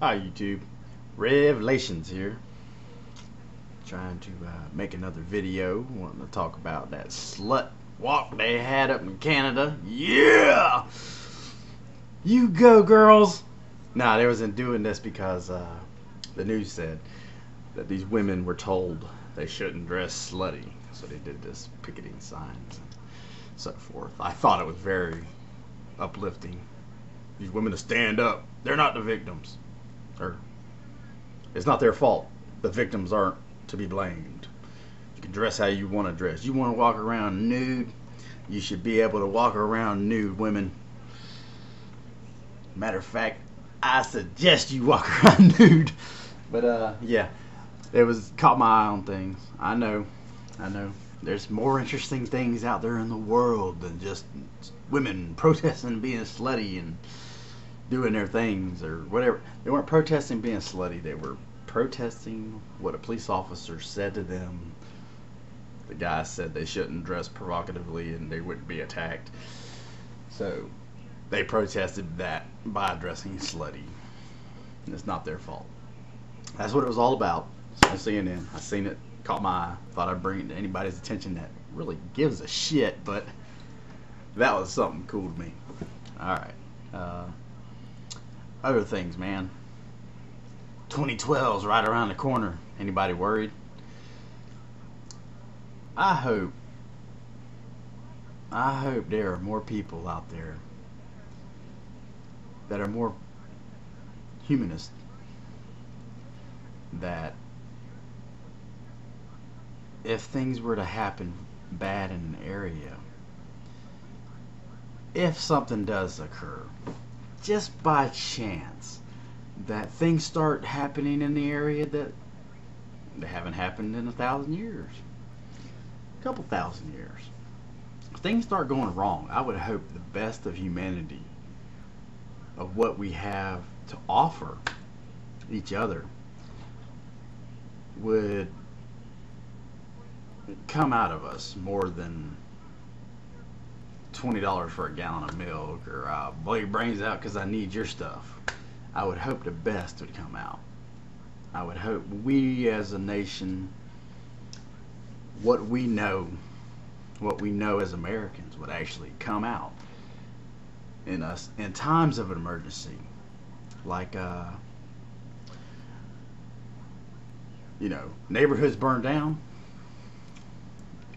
Hi YouTube, Revelations here. Trying to make another video, wanting to talk about that slut walk they had up in Canada. Yeah! You go girls! Nah, they wasn't doing this because the news said that these women were told they shouldn't dress slutty. So they did this picketing signs and so forth. I thought it was very uplifting. These women to stand up. They're not the victims. Or it's not their fault. The victims aren't to be blamed. You can dress how you want to dress. You want to walk around nude, you should be able to walk around nude, women. Matter of fact, I suggest you walk around nude. But yeah, it was caught my eye on things. I know. There's more interesting things out there in the world than just women protesting being slutty and doing their things or whatever. They weren't protesting being slutty. They were protesting what a police officer said to them. The guy said they shouldn't dress provocatively and they wouldn't be attacked. So they protested that by dressing slutty. And it's not their fault. That's what it was all about. So on CNN, I seen it, caught my eye. Thought I'd bring it to anybody's attention that really gives a shit, but that was something cool to me. Alright. Other things, man. 2012's right around the corner. Anybody worried? I hope there are more people out there that are more humanist, that if things were to happen bad in an area, if something does occur, just by chance, that things start happening in the area that they haven't happened in 1,000 years, a couple thousand years. If things start going wrong, I would hope the best of humanity, of what we have to offer each other, would come out of us more than $20 for a gallon of milk, or blow your brains out because I need your stuff. I would hope the best would come out. I would hope we as a nation, what we know as Americans, would actually come out in us in times of an emergency. Like, neighborhoods burn down.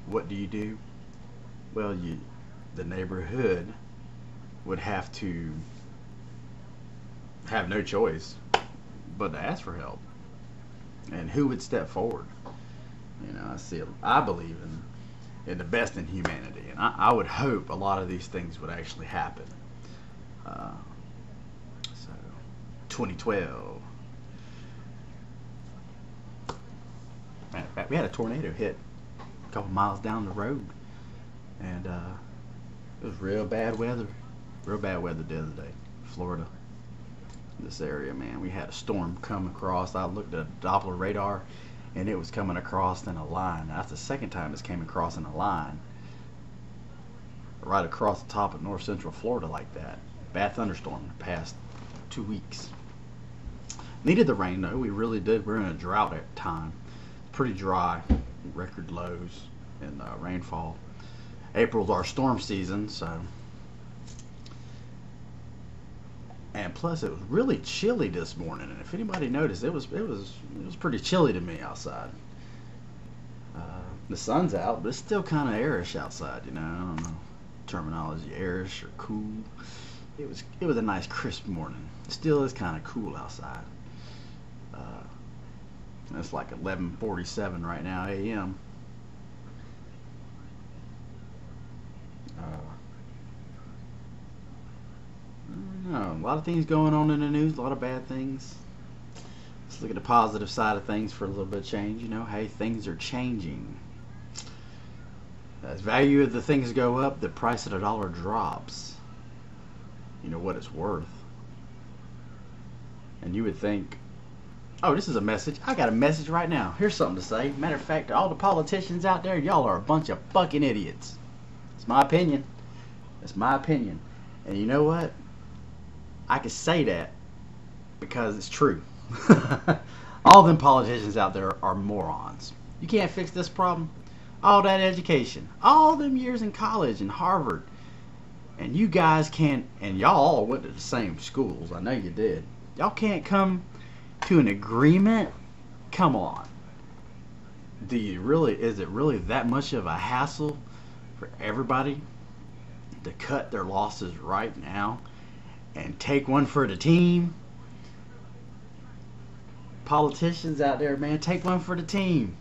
What do? Well, the neighborhood would have to have no choice but to ask for help. And who would step forward? I believe in the best in humanity, and I would hope a lot of these things would actually happen. So 2012. Matter of fact, we had a tornado hit a couple miles down the road, and it was real bad weather the other day. Florida, this area, man, we had a storm come across. I looked at a Doppler radar and it was coming across in a line. That's the second time it's came across in a line right across the top of north central Florida like that. Bad thunderstorm the past 2 weeks. Needed the rain though, we really did. We're in a drought at the time. Pretty dry, record lows in rainfall. April's our storm season, so. And plus, it was really chilly this morning. And if anybody noticed, it was pretty chilly to me outside. The sun's out, but it's still kind of airish outside. I don't know terminology, airish or cool. It was a nice crisp morning. It still is kind of cool outside. It's like 11:47 right now a.m. A lot of things going on in the news, a lot of bad things. Let's look at the positive side of things for a little bit of change. Hey, things are changing. As value of the things go up, the price of the dollar drops. What it's worth. And you would think, oh, this is a message. I got a message right now. Here's something to say. Matter of fact, all the politicians out there, y'all are a bunch of fucking idiots. It's my opinion. It's my opinion. And you know what? I could say that because it's true. All them politicians out there are morons. You can't fix this problem. All that education, all them years in college and Harvard, and you guys can't, and y'all all went to the same schools. I know you did. Y'all can't come to an agreement? Come on. Is it really that much of a hassle for everybody to cut their losses right now and take one for the team? Politicians out there, man, take one for the team.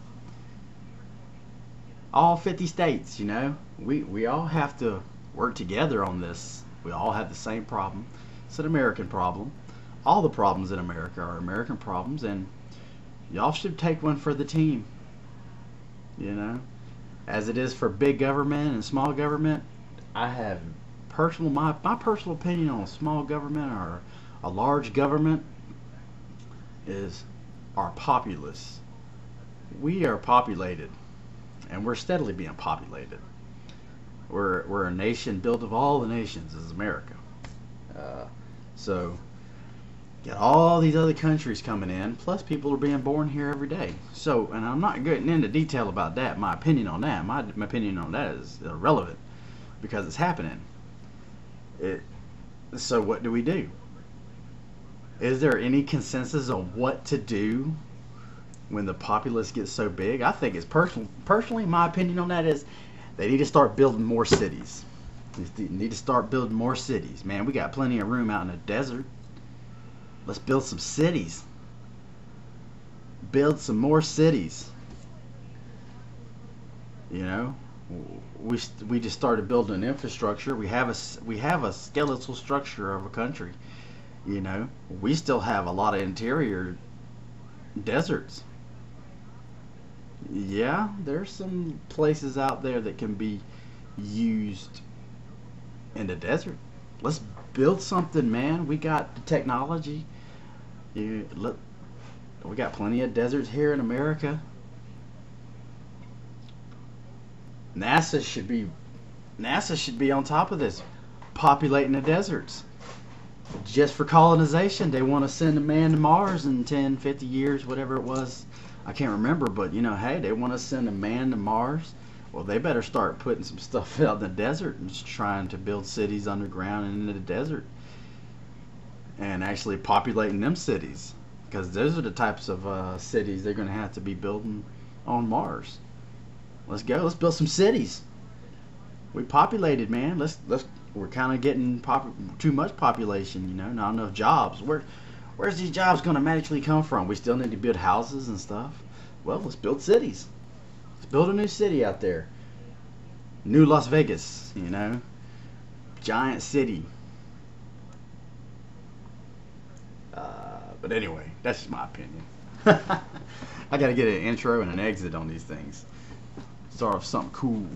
All 50 states, you know, we all have to work together on this. We all have the same problem. It's an American problem. All the problems in America are American problems, and y'all should take one for the team. You know, as it is for big government and small government, I have my personal opinion on small government or a large government is our populace. We are populated, and we're steadily being populated. We're a nation built of all the nations, is America. So got all these other countries coming in, plus people are being born here every day. So, and I'm not getting into detail about that. My opinion on that, my opinion on that is irrelevant because it's happening. So what do we do? Is there any consensus on what to do when the populace gets so big? I think it's personally, my opinion on that is they need to start building more cities. They need to start building more cities. Man, we got plenty of room out in the desert. Let's build some cities. Build some more cities. You know, we just started building infrastructure. We have a skeletal structure of a country. You know, we still have a lot of interior deserts. Yeah, there's some places out there that can be used in the desert. Let's build something, man. We got the technology. Look, we got plenty of deserts here in America. NASA should be on top of this, populating the deserts. Just for colonization, they want to send a man to Mars in 10, 50 years, whatever it was. I can't remember, but you know, hey, they want to send a man to Mars. Well, they better start putting some stuff out in the desert and just trying to build cities underground and into the desert and actually populating them cities, because those are the types of cities they're going to have to be building on Mars. Let's go. Let's build some cities. We populated, man. We're kind of getting too much population, you know, not enough jobs. Where's these jobs going to magically come from? We still need to build houses and stuff. Well, let's build cities. Let's build a new city out there. New Las Vegas, you know. Giant city. But anyway, that's just my opinion. I got to get an intro and an exit on these things. Start off something cool.